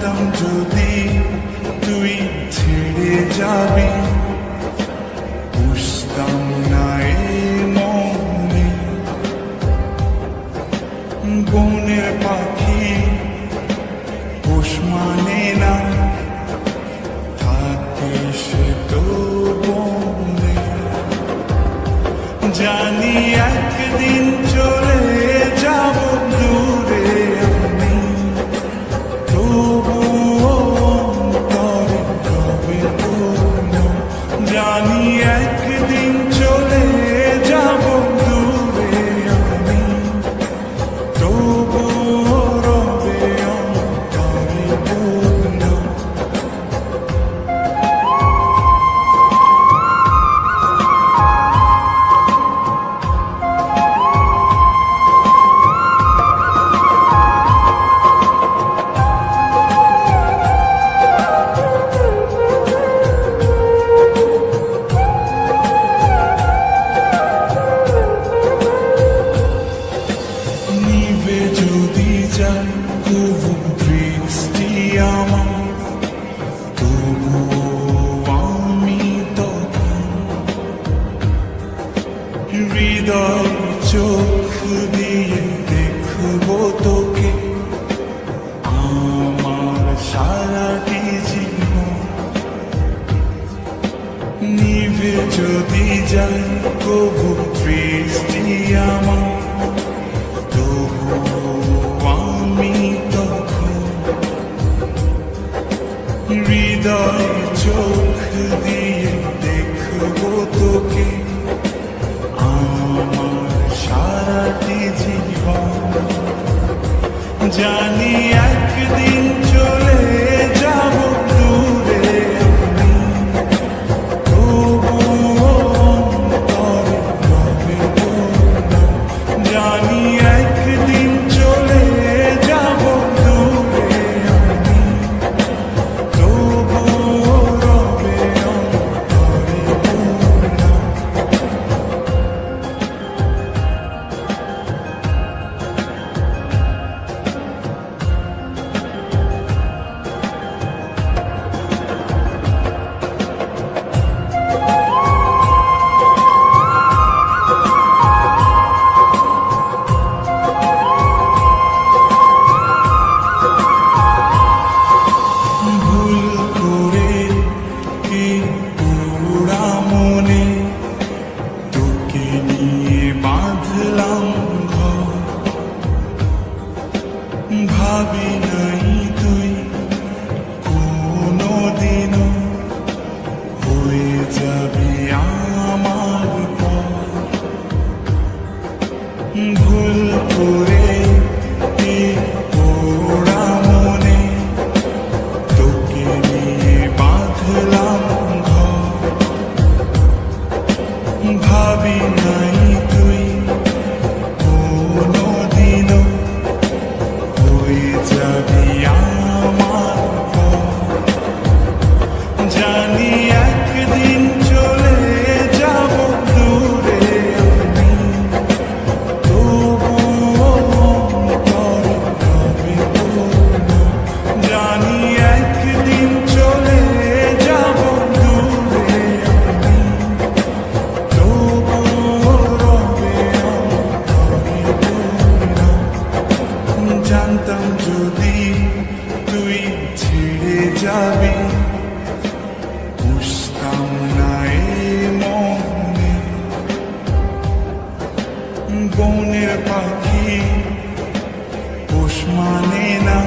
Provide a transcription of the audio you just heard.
জানতাম যদি তুই ছেড়ে যাবি, বুঝতাম না এ মনে বনের পাখি পোষ মানে না, থাকে সে তো বনে। জানি একদিন চলে যাব দূরে আমি, তবুও অন্তরে কবে কোনো। জানি একদিন চলে যাব দূরে আমি, তবুও রবে অন্তরে কোনো। নিভে যদি যায় তবু দৃষ্টি আমার, তবু আমি তখন হৃদয় চোখ দিয়ে দেখব তোকে আমার সারাটি জীবন। নিভে যদি যায় তবু দৃষ্টি আমার, আমি তখন হৃদয় চোখ দিয়ে দেখব তোকে আমার সারাটি জীবন। জানি একদিন চলে যাব দূরে আমি, তবুও অন্তরে রবে কোনো। জানি একদিন চলে যাব দূরে আমি, তবুও রবে অন্তরে কোনো। ভুল করে কি পুরা মনে তোকে নিয়ে বাঁধলাম ঘর। ভাবি নাই তুই কোনোদিনও হয়ে যাবি আমার পর। ভুল করে কি পুরা মনে তোকে নিয়ে বাঁধলাম ঘর। ভাবি নাই তুই কোনোদিনও হয়ে যাবি আমার পর। জানি একদিন চলে যাব দূরে আমি, তবুও অন্তরে রবে কোনো। জানি একদিন চলে যাব দূরে আমি, তবুও রবে অন্তরে কোনো। জানতাম যদি তুই ছেড়ে যাবি, বুঝতাম না এ মনে বনের পাখি পোষ মানে না।